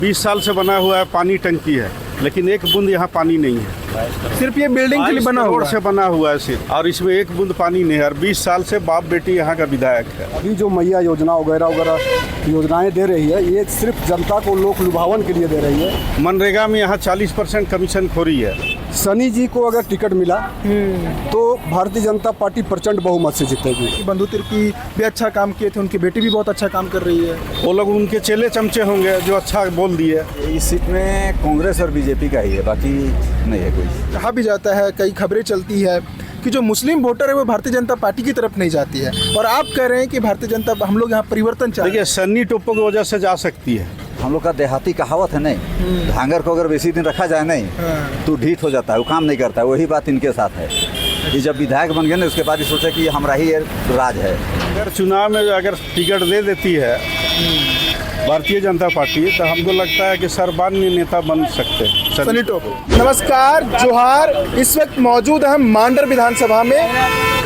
20 साल से बना हुआ है, पानी टंकी है, लेकिन एक बूंद यहाँ पानी नहीं है। सिर्फ ये बिल्डिंग के लिए बना हुआ से बना हुआ है सिर्फ, और इसमें एक बूंद पानी नहीं है। और 20 साल से बाप बेटी यहाँ का विधायक है। अभी जो मैया योजना वगैरह वगैरह योजनाएं दे रही है, ये सिर्फ जनता को लोक लुभावन के लिए दे रही है। मनरेगा में यहाँ 40% कमीशन खोरी है। सनी जी को अगर टिकट मिला तो भारतीय जनता पार्टी प्रचंड बहुमत से जीतेगी। बंधु तिर्की भी अच्छा काम किए थे, उनकी बेटी भी बहुत अच्छा काम कर रही है। वो लोग उनके चेले चमचे होंगे जो अच्छा बोल दिए। इस सीट में कांग्रेस और बीजेपी का ही है, बाकी नहीं है कोई। कहा भी जाता है, कई खबरें चलती है कि जो मुस्लिम वोटर है वो भारतीय जनता पार्टी की तरफ नहीं जाती है, और आप कह रहे हैं कि भारतीय जनता, हम लोग यहाँ परिवर्तन चाहते हैं। देखिए, सन्नी टोप्पो की वजह से जा सकती है। हम लोग का देहाती कहावत है नहीं, धांगर को अगर बेसी दिन रखा जाए नहीं तो ढीठ हो जाता है, वो काम नहीं करता है। वही बात इनके साथ है। ये जब विधायक बन गए ना, उसके बाद ये सोचा कि हमारा ही राज है। अगर चुनाव में अगर टिकट दे देती है भारतीय जनता पार्टी, तो हमको लगता है कि सर्वमान्य नेता बन सकते हैं सनी टोप्पो। नमस्कार, जोहार। इस वक्त मौजूद हैं हम मांडर विधानसभा में।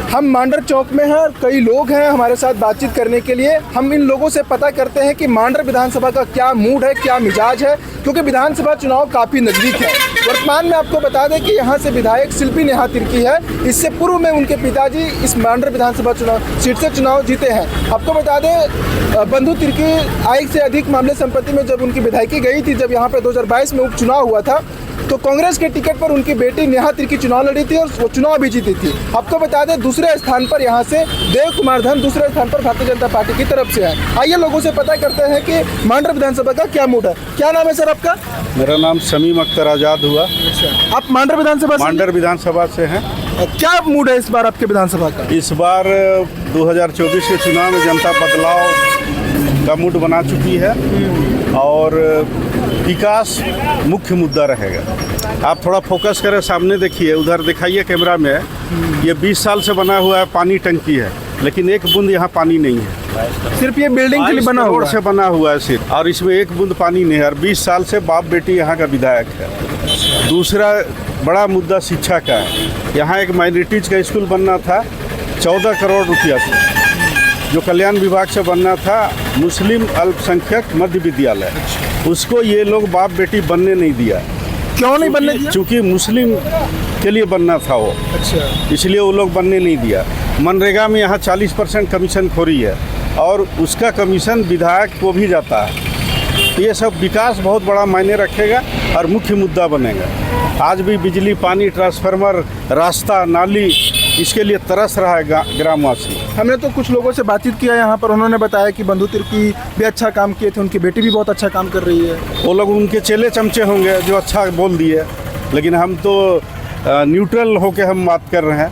हम मांडर चौक में हैं और कई लोग हैं हमारे साथ बातचीत करने के लिए। हम इन लोगों से पता करते हैं कि मांडर विधानसभा का क्या मूड है, क्या मिजाज है, क्योंकि विधानसभा चुनाव काफ़ी नज़दीक है। वर्तमान में आपको बता दें कि यहाँ से विधायक शिल्पी नेहा तिर्की है। इससे पूर्व में उनके पिताजी इस मांडर विधानसभा चुनाव सीट से चुनाव जीते हैं। आपको बता दें, बंधु तिर्की आय से अधिक मामले संपत्ति में जब उनकी विधायकी गई थी, जब यहाँ पे 2022 में उपचुनाव हुआ था, तो कांग्रेस के टिकट पर उनकी बेटी नेहा तिर्की चुनाव लड़ी थी और वो चुनाव भी जीती थी। आपको बता दें, दूसरे स्थान पर यहाँ से देव कुमार धन दूसरे स्थान पर भारतीय जनता पार्टी की तरफ से है। आइए लोगों से पता करते हैं कि मांडर विधानसभा का क्या मूड है। क्या नाम है सर आपका? मेरा नाम शमीम अख्तर आज़ाद हुआ। आप मांडर विधानसभा से हैं। क्या मूड है इस बार आपके विधानसभा का? इस बार 2024 के चुनाव में जनता बदलाव का मूड बना चुकी है और विकास मुख्य मुद्दा रहेगा। आप थोड़ा फोकस करें, सामने देखिए, उधर दिखाइए कैमरा में। ये 20 साल से बना हुआ है, पानी टंकी है, लेकिन एक बूंद यहाँ पानी नहीं है। सिर्फ ये बिल्डिंग के लिए बना हुआ से बना हुआ है सिर्फ, और इसमें एक बूंद पानी नहीं है। और 20 साल से बाप बेटी यहाँ का विधायक है। दूसरा बड़ा मुद्दा शिक्षा का है। यहाँ एक माइनॉरिटीज़ का स्कूल बनना था, 14 करोड़ रुपया से, जो कल्याण विभाग से बनना था मुस्लिम अल्पसंख्यक मध्य विद्यालय, उसको ये लोग बाप बेटी बनने नहीं दिया। क्यों नहीं बनने दिया? चूँकि मुस्लिम के लिए बनना था वो, अच्छा, इसलिए वो लोग बनने नहीं दिया। मनरेगा में यहाँ 40% कमीशन खोरी है और उसका कमीशन विधायक को भी जाता है। ये सब विकास बहुत बड़ा मायने रखेगा और मुख्य मुद्दा बनेगा। आज भी बिजली, पानी, ट्रांसफार्मर, रास्ता, नाली, इसके लिए तरस रहा है ग्रामवासी। हमने तो कुछ लोगों से बातचीत किया यहाँ पर, उन्होंने बताया कि बंधु तिर्की भी अच्छा काम किए थे, उनकी बेटी भी बहुत अच्छा काम कर रही है। वो लोग उनके चेले चमचे होंगे जो अच्छा बोल दिए, लेकिन हम तो न्यूट्रल होके हम बात कर रहे हैं।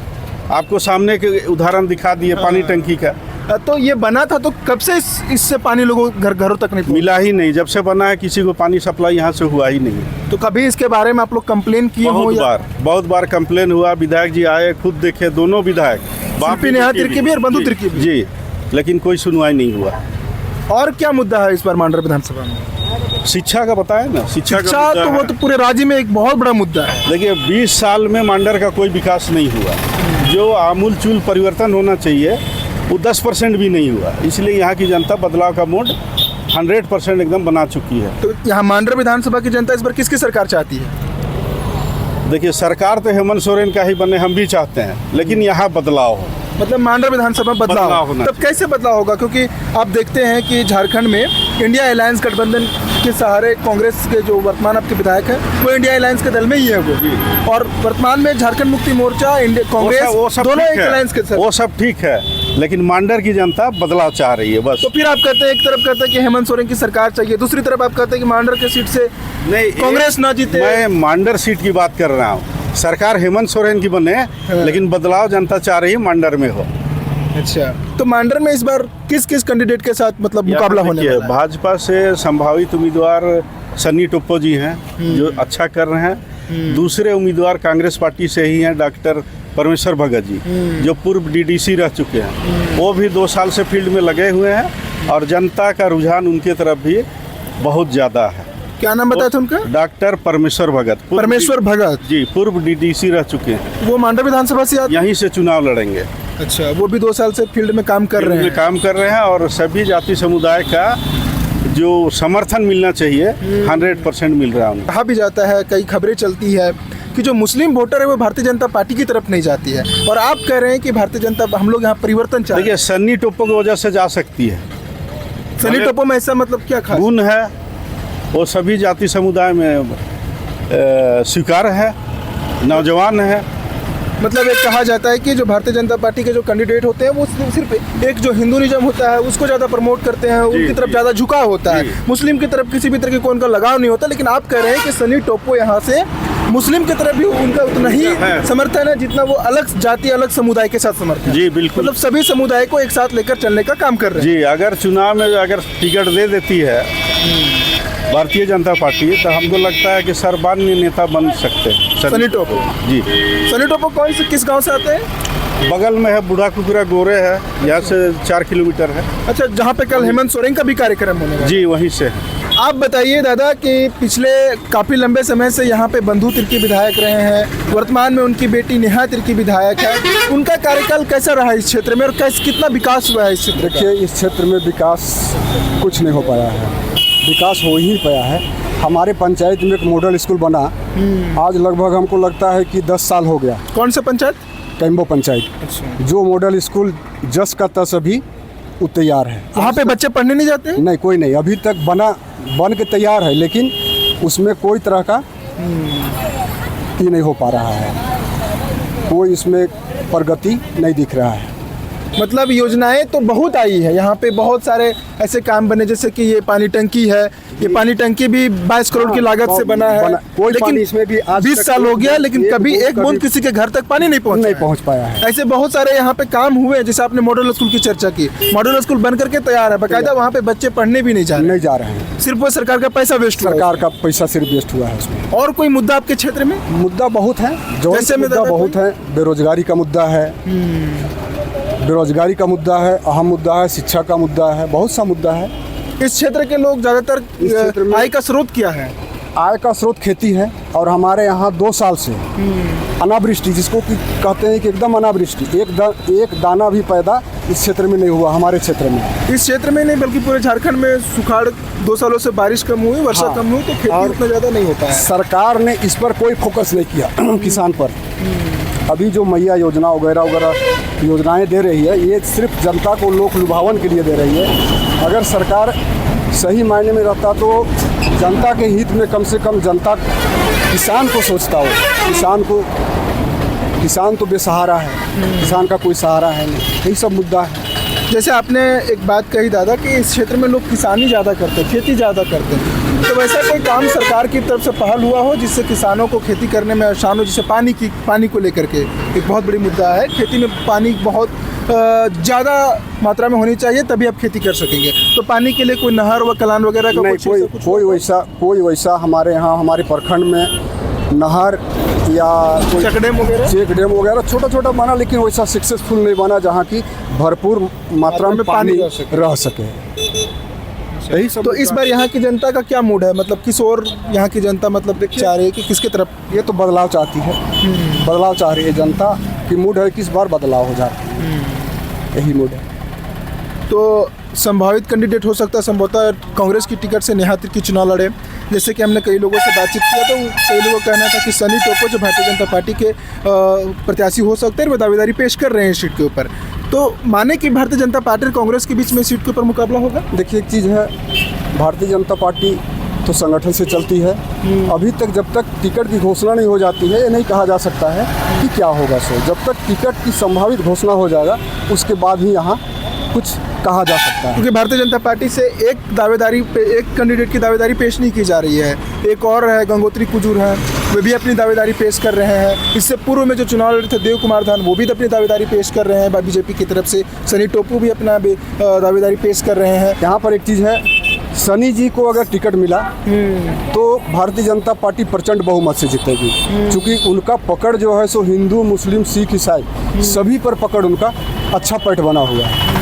आपको सामने के उदाहरण दिखा दिए पानी टंकी का। तो ये बना था, तो कब से इससे पानी लोगों घरों तक नहीं मिला ही नहीं। जब से बना है किसी को पानी सप्लाई यहाँ से हुआ ही नहीं। तो कभी इसके बारे में आप लोग कंप्लेन किए हो? बहुत बार कंप्लेन हुआ। विधायक जी आए, खुद देखे, दोनों विधायक, शिल्पी नेहा तिर्की भी और बंधु तिर्की भी जी, लेकिन कोई सुनवाई नहीं हुआ। और क्या मुद्दा है इस बार मांडर विधानसभा में? शिक्षा का बताया ना, शिक्षा तो वो तो पूरे राज्य में एक बहुत बड़ा मुद्दा है। देखिए, 20 साल में मांडर का कोई विकास नहीं हुआ। जो आमूल चूल परिवर्तन होना चाहिए वो 10% भी नहीं हुआ। इसलिए यहाँ की जनता बदलाव का मूड 100% एकदम बना चुकी है। तो यहाँ मांडर विधानसभा की जनता इस बार किसकी सरकार चाहती है? देखिए, सरकार तो हेमंत सोरेन का ही बने, हम भी चाहते हैं, लेकिन यहाँ बदलाव हो। मतलब मांडर विधानसभा बदलाव होना। तब कैसे बदलाव होगा? क्योंकि आप देखते हैं कि झारखंड में इंडिया अलायंस गठबंधन के सहारे कांग्रेस के जो वर्तमान आपके विधायक हैं वो इंडिया अलायंस के दल में ही है वो, और वर्तमान में झारखंड मुक्ति मोर्चा, कांग्रेस, दोनों एक अलायंस के साथ। वो सब ठीक है, लेकिन मांडर की जनता बदलाव चाह रही है बस। तो फिर आप कहते हैं, एक तरफ कहते हैं कि हेमंत सोरेन की सरकार चाहिए, दूसरी तरफ आप कहते हैं कि मांडर के सीट से नहीं, कांग्रेस ना जीते। मैं मांडर सीट की बात कर रहा हूँ। सरकार हेमंत सोरेन की बने, लेकिन बदलाव जनता चाह रही है मांडर में हो। अच्छा, तो मांडर में इस बार किस किस कैंडिडेट के साथ मतलब मुकाबला होने वाला है? भाजपा से संभावित उम्मीदवार सन्नी टोप्पो जी हैं, जो अच्छा कर रहे हैं। दूसरे उम्मीदवार कांग्रेस पार्टी से ही हैं, डॉक्टर परमेश्वर भगत जी, जो पूर्व डीडीसी रह चुके हैं। वो भी 2 साल से फील्ड में लगे हुए हैं और जनता का रुझान उनके तरफ भी बहुत ज़्यादा है। क्या नाम बताया था उनका? डॉक्टर परमेश्वर भगत। परमेश्वर भगत जी, पूर्व डीडीसी रह चुके हैं। वो मांडर विधानसभा से यहीं से चुनाव लड़ेंगे। अच्छा, वो भी 2 साल से फील्ड में काम कर रहे हैं। और सभी जाति समुदाय का जो समर्थन मिलना चाहिए 100% मिल रहा है उनको। कहा भी जाता है, कई खबरें चलती है कि जो मुस्लिम वोटर है वो भारतीय जनता पार्टी की तरफ नहीं जाती है, और आप कह रहे हैं कि भारतीय जनता, हम लोग यहाँ परिवर्तन चाहते देखिए, हैं। सन्नी टोपो की वजह से जा सकती है। सनी टोपो में ऐसा मतलब क्या खास? गुण है, वो सभी जाति समुदाय में स्वीकार है, नौजवान है। मतलब एक कहा जाता है कि जो भारतीय जनता पार्टी के जो कैंडिडेट होते हैं वो सिर्फ एक जो हिंदुइज्म होता है उसको ज़्यादा प्रमोट करते हैं, उनकी तरफ ज़्यादा झुकाव होता है, मुस्लिम की तरफ किसी भी तरह की कोई उनका लगाव नहीं होता। लेकिन आप कह रहे हैं कि सनी टोपो यहाँ से मुस्लिम की तरफ भी उनका उतना ही समर्थन है जितना वो अलग जाति, अलग समुदाय के साथ समर्थन है। जी बिल्कुल, मतलब सभी समुदाय को एक साथ लेकर चलने का काम कर रहे हैं। जी। अगर चुनाव में अगर टिकट दे देती है भारतीय जनता पार्टी, तो हमको लगता है कि सर्वमान्य नेता बन सकते हैं सनी टोपो। जी। सनी टोपो कौन से किस गांव से आते हैं? बगल में है बूढ़ा कुकुरा गोरे है, यहाँ से 4 किलोमीटर है। अच्छा, जहाँ पे कल हेमंत सोरेन का भी कार्यक्रम होने वाला है। जी, वहीं से। आप बताइए दादा कि पिछले काफ़ी लंबे समय से यहाँ पे बंधु तिर्की विधायक रहे हैं, वर्तमान में उनकी बेटी नेहा तिर्की विधायक है, उनका कार्यकाल कैसा रहा इस क्षेत्र में और कितना विकास हुआ है इस क्षेत्र का? देखिए, इस क्षेत्र में विकास कुछ नहीं हो पाया है, विकास हो ही नहीं पाया है। हमारे पंचायत में एक मॉडल स्कूल बना, आज लगभग हमको लगता है कि 10 साल हो गया। कौन सा पंचायत? कैम्बो पंचायत। अच्छा। जो मॉडल स्कूल जस का तस अभी वो तैयार है। वहाँ पे बच्चे पढ़ने नहीं जाते हैं? नहीं, कोई नहीं, अभी तक बन के तैयार है, लेकिन उसमें कोई तरह का ये नहीं हो पा रहा है, कोई इसमें प्रगति नहीं दिख रहा है। मतलब योजनाएं तो बहुत आई है, यहाँ पे बहुत सारे ऐसे काम बने, जैसे कि ये पानी टंकी है, ये पानी टंकी भी 22 करोड़ की लागत से बना है, कोई पानी इसमें भी आज 20 साल हो गया, लेकिन कभी एक बूंद किसी के घर तक पानी नहीं पहुँच पाया है। ऐसे बहुत सारे यहाँ पे काम हुए हैं, जैसे आपने मॉडल स्कूल की चर्चा की, मॉडल स्कूल बन करके तैयार है, बाकायदा वहाँ पे बच्चे पढ़ने भी नहीं जा रहे हैं, सिर्फ वो सरकार का पैसा वेस्ट हुआ है। सरकार का पैसा सिर्फ वेस्ट हुआ है उसमें। और कोई मुद्दा आपके क्षेत्र में? मुद्दा बहुत है, जैसे मुद्दा बहुत है, बेरोजगारी का मुद्दा है, बेरोजगारी का मुद्दा है, अहम मुद्दा है, शिक्षा का मुद्दा है, बहुत सा मुद्दा है। इस क्षेत्र के लोग ज़्यादातर आय का स्रोत क्या है? आय का स्रोत खेती है, और हमारे यहाँ 2 साल से अनावृष्टि, जिसको कि कहते हैं कि एकदम अनावृष्टि, एक दाना भी पैदा इस क्षेत्र में नहीं हुआ, हमारे क्षेत्र में। इस क्षेत्र में नहीं बल्कि पूरे झारखंड में सुखाड़, 2 सालों से बारिश कम हुई, वर्षा कम हुई, तो खेती उतना ज़्यादा नहीं होता है। सरकार ने इस पर कोई फोकस नहीं किया किसान पर। अभी जो मैया योजना वगैरह योजनाएं दे रही है, ये सिर्फ जनता को लोक लुभावन के लिए दे रही है। अगर सरकार सही मायने में रहता तो जनता के हित में कम से कम जनता, किसान को सोचता हो। किसान तो बेसहारा है, किसान का कोई सहारा है नहीं, यही सब मुद्दा है। जैसे आपने एक बात कही दादा कि इस क्षेत्र में लोग किसानी ज़्यादा करते हैं, खेती ज़्यादा करते हैं, तो वैसा कोई काम सरकार की तरफ से पहल हुआ हो जिससे किसानों को खेती करने में आसान हो? जैसे पानी को लेकर के एक बहुत बड़ी मुद्दा है, खेती में पानी बहुत ज़्यादा मात्रा में होनी चाहिए, तभी आप खेती कर सकेंगे। तो पानी के लिए कोई नहर व कलान वगैरह का कोई वैसा हमारे यहाँ, हमारे प्रखंड में नहर या कोई चेक डैम वगैरह छोटा बना, लेकिन वैसा सक्सेसफुल नहीं बना जहाँ की भरपूर मात्रा में पानी रह सके। यही सब। तो इस बार यहाँ की जनता का क्या मूड है? मतलब किस और यहाँ की जनता मतलब चाह रही है कि किसके तरफ? ये तो बदलाव चाहती है, बदलाव चाह रही है जनता की मूड है, किस बार बदलाव हो जाए, यही मूड है। तो संभावित कैंडिडेट हो सकता है संभवतः कांग्रेस की टिकट से नेहा तिर्की चुनाव लड़े। जैसे कि हमने कई लोगों से बातचीत किया तो कई लोगों का कहना था कि सनी टोपो जो भारतीय जनता पार्टी के प्रत्याशी हो सकते हैं, वो दावेदारी पेश कर रहे हैं सीट के ऊपर। तो माने कि भारतीय जनता पार्टी और कांग्रेस के बीच में सीट के ऊपर मुकाबला होगा? देखिए, एक चीज़ है, भारतीय जनता पार्टी तो संगठन से चलती है। अभी तक जब तक टिकट की घोषणा नहीं हो जाती है, ये नहीं कहा जा सकता है कि क्या होगा। जब तक टिकट की संभावित घोषणा हो जाएगा, उसके बाद ही यहाँ कुछ कहा जा सकता है। क्योंकि भारतीय जनता पार्टी से एक कैंडिडेट की दावेदारी पेश नहीं की जा रही है, एक और है गंगोत्री कुजूर है, वे भी अपनी दावेदारी पेश कर रहे हैं। इससे पूर्व में जो चुनाव लड़े थे देव कुमार धान, वो भी अपनी दावेदारी पेश कर रहे हैं बीजेपी की तरफ से। सनी टोपो भी अपना दावेदारी पेश कर रहे हैं। यहाँ पर एक चीज़ है, सनी जी को अगर टिकट मिला तो भारतीय जनता पार्टी प्रचंड बहुमत से जीतेगी, क्योंकि उनका पकड़ जो है सो हिंदू, मुस्लिम, सिख, ईसाई सभी पर पकड़ उनका अच्छा पैठ बना हुआ है।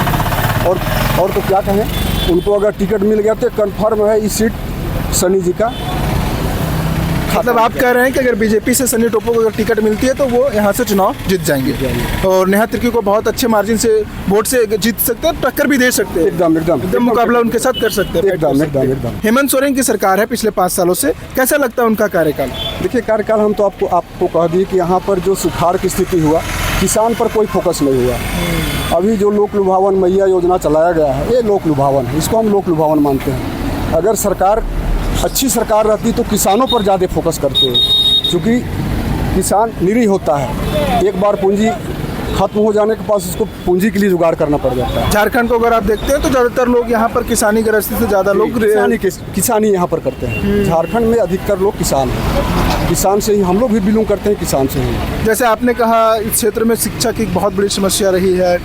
और तो क्या कहें, उनको अगर टिकट मिल गया तो कंफर्म है इस सीट सनी जी का मतलब आप कह रहे हैं कि अगर बीजेपी से सनी टोपो को अगर टिकट मिलती है तो वो यहाँ से चुनाव जीत जाएंगे और नेहा तिर्की को बहुत अच्छे मार्जिन से वोट से जीत सकते हैं, टक्कर भी दे सकते हैं, एकदम मुकाबला उनके साथ कर सकते हैं। एकदम। हेमंत सोरेन की सरकार है पिछले 5 सालों से, कैसा लगता है उनका कार्यकाल? देखिए, कार्यकाल हम तो आपको कह दिए कि यहाँ पर जो सुखाड़ की स्थिति हुआ, किसान पर कोई फोकस नहीं हुआ। अभी जो लोक लुभावन मैया योजना चलाया गया है, ये लोक लुभावन है, इसको हम लोक लुभावन मानते हैं। अगर सरकार अच्छी सरकार रहती तो किसानों पर ज़्यादा फोकस करते हैं, क्योंकि किसान निरीह होता है, एक बार पूंजी खत्म हो जाने के पास उसको पूंजी के लिए जुगाड़ करना पड़ जाता है। झारखंड को अगर आप देखते हैं तो ज़्यादातर लोग यहाँ पर किसानी गृहस्थी से ज़्यादा लोग किसानी यहाँ पर करते हैं। झारखंड में अधिकतर लोग किसान हैं, किसान से ही हम लोग भी बिलोंग करते हैं, किसान से ही। जैसे आपने कहा इस क्षेत्र में शिक्षा की बहुत बड़ी समस्या रही है,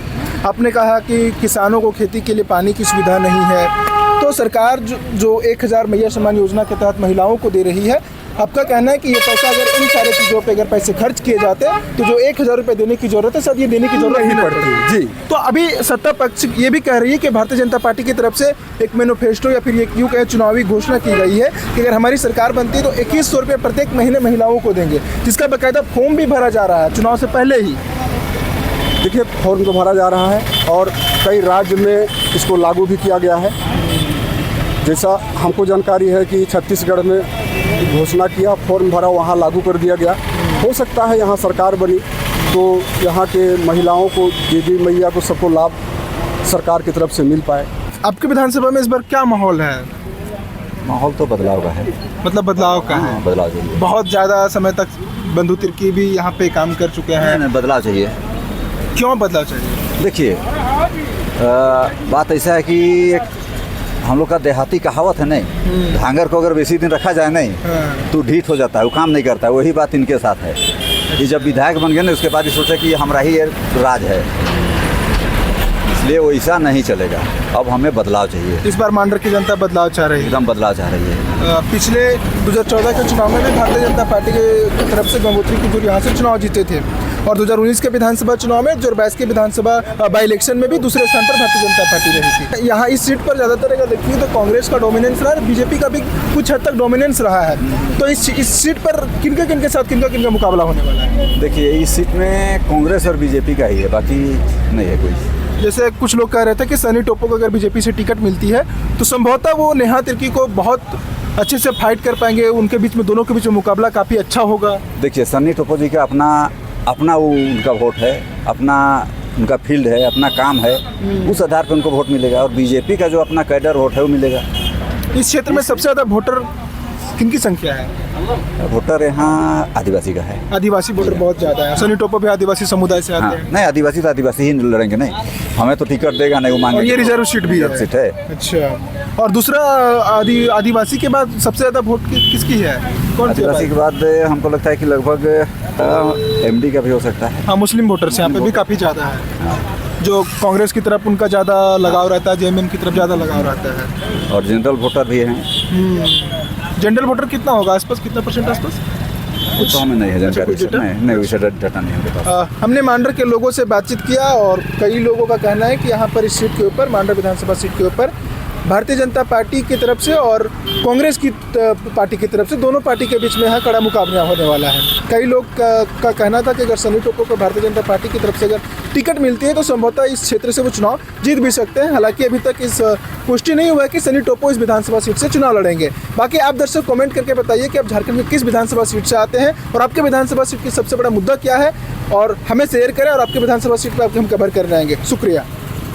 आपने कहा कि किसानों को खेती के लिए पानी की सुविधा नहीं है, तो सरकार जो 1000 मैया सम्मान योजना के तहत महिलाओं को दे रही है, आपका कहना है कि ये पैसा अगर इन सारे चीज़ों पे अगर पैसे खर्च किए जाते तो जो 1000 रुपये देने की जरूरत है शायद ये देने की जरूरत नहीं पड़ती। जी, तो अभी सत्ता पक्ष ये भी कह रही है कि भारतीय जनता पार्टी की तरफ से एक मैनिफेस्टो या फिर ये यूँ कहें चुनावी घोषणा की गई है कि अगर हमारी सरकार बनती है तो 2100 रुपये प्रत्येक महीने महिलाओं को देंगे, जिसका बाकायदा फॉर्म भी भरा जा रहा है चुनाव से पहले ही। देखिए, फॉर्म तो भरा जा रहा है और कई राज्य में इसको लागू भी किया गया है। जैसा हमको जानकारी है कि छत्तीसगढ़ में घोषणा किया, फॉर्म भरा, वहाँ लागू कर दिया गया। हो सकता है यहाँ सरकार बनी तो यहाँ के महिलाओं को, देवी मैया को, सबको लाभ सरकार की तरफ से मिल पाए। आपकी विधानसभा में इस बार क्या माहौल है? माहौल तो बदलाव का है, मतलब बदलाव का है, बदलाव चाहिए। बहुत ज़्यादा समय तक बंधु तिर्की भी यहाँ पे काम कर चुके हैं। नहीं, बदलाव चाहिए। क्यों बदलाव चाहिए? देखिए, बात ऐसा है कि एक हम लोग का देहाती कहावत है नहीं, धांगर को अगर बेसी दिन रखा जाए नहीं तो ढीठ हो जाता है, वो काम नहीं करता है। वही बात इनके साथ है। ये जब विधायक बन गए ना, उसके बाद ये सोचा कि हमारा ही राज है, इसलिए वो ऐसा नहीं चलेगा। अब हमें बदलाव चाहिए। इस बार मांडर की जनता बदलाव चाह रही है, एकदम बदलाव चाह रही है। पिछले 2014 के चुनाव में भी भारतीय जनता पार्टी की तरफ से गंगोत्री की जो यहाँ से चुनाव जीते थे और 2019 के विधानसभा चुनाव में 2022 के विधानसभा बाई इलेक्शन में भी दूसरे स्थान पर भारतीय जनता पार्टी रही थी। यहाँ इस सीट पर ज़्यादातर अगर देखिए तो कांग्रेस का डोमिनेंस रहा है, बीजेपी का भी कुछ हद तक डोमिनेंस रहा है। तो इस सीट पर किनके साथ किनका मुकाबला होने वाला है? देखिए, इस सीट में कांग्रेस और बीजेपी का ही है, बाकी नहीं है कोई। जैसे कुछ लोग कह रहे थे कि सनी टोपो को अगर बीजेपी से टिकट मिलती है तो संभवतः वो नेहा तिर्की को बहुत अच्छे से फाइट कर पाएंगे, उनके बीच में, दोनों के बीच में मुकाबला काफ़ी अच्छा होगा। देखिए, सनी टोपो जी का अपना वो उनका वोट है, अपना उनका फील्ड है, अपना काम है, उस आधार पर उनको वोट मिलेगा। और बीजेपी का जो अपना कैडर वोट है वो मिलेगा। इस क्षेत्र में सबसे ज़्यादा वोटर किनकी संख्या है? वोटर यहाँ आदिवासी का है। आदिवासी वोटर बहुत ज़्यादा है। सनी टोपो भी आदिवासी समुदाय से आते हैं। नहीं, आदिवासी तो आदिवासी ही लड़ेंगे, नहीं हमें तो टिकट देगा नहीं, वो मांगे। और ये रिजर्व सीट भी है। सीट है। अच्छा, और दूसरा आदिवासी के बाद सबसे ज़्यादा वोट किसकी है? कौन सी आदिवासी के बाद हमको लगता है कि लगभग एमडी का भी हो सकता है। हाँ, मुस्लिम वोटर्स यहाँ पे भी काफ़ी ज़्यादा है, जो कांग्रेस की तरफ उनका ज़्यादा लगाव रहता है, जेएमएम की तरफ ज़्यादा लगाव रहता है। और जनरल वोटर भी हैं। जनरल वोटर कितना होगा आसपास, कितना परसेंट आसपास? कुछ तो हमें नहीं है जानकारी, नहीं वैसे डाटा नहीं है मेरे पास। हमने मांडर के लोगों से बातचीत किया और कई लोगों का कहना है कि यहाँ पर इस सीट के ऊपर, मांडर विधानसभा सीट के ऊपर, भारतीय जनता पार्टी की तरफ से और कांग्रेस की पार्टी की तरफ से, दोनों पार्टी के बीच में यहाँ कड़ा मुकाबला होने वाला है। कई लोग का कहना था कि अगर सनी टोपो को भारतीय जनता पार्टी की तरफ से अगर टिकट मिलती है तो संभवतः इस क्षेत्र से वो चुनाव जीत भी सकते हैं। हालांकि अभी तक इस पुष्टि नहीं हुआ है कि सनी टोपो इस विधानसभा सीट से चुनाव लड़ेंगे। बाकी आप दर्शक कमेंट करके बताइए कि आप झारखंड में किस विधानसभा सीट से आते हैं और आपके विधानसभा सीट की सबसे बड़ा मुद्दा क्या है, और हमें शेयर करें और आपके विधानसभा सीट पर आपके हम कवर कर रहेंगे। शुक्रिया।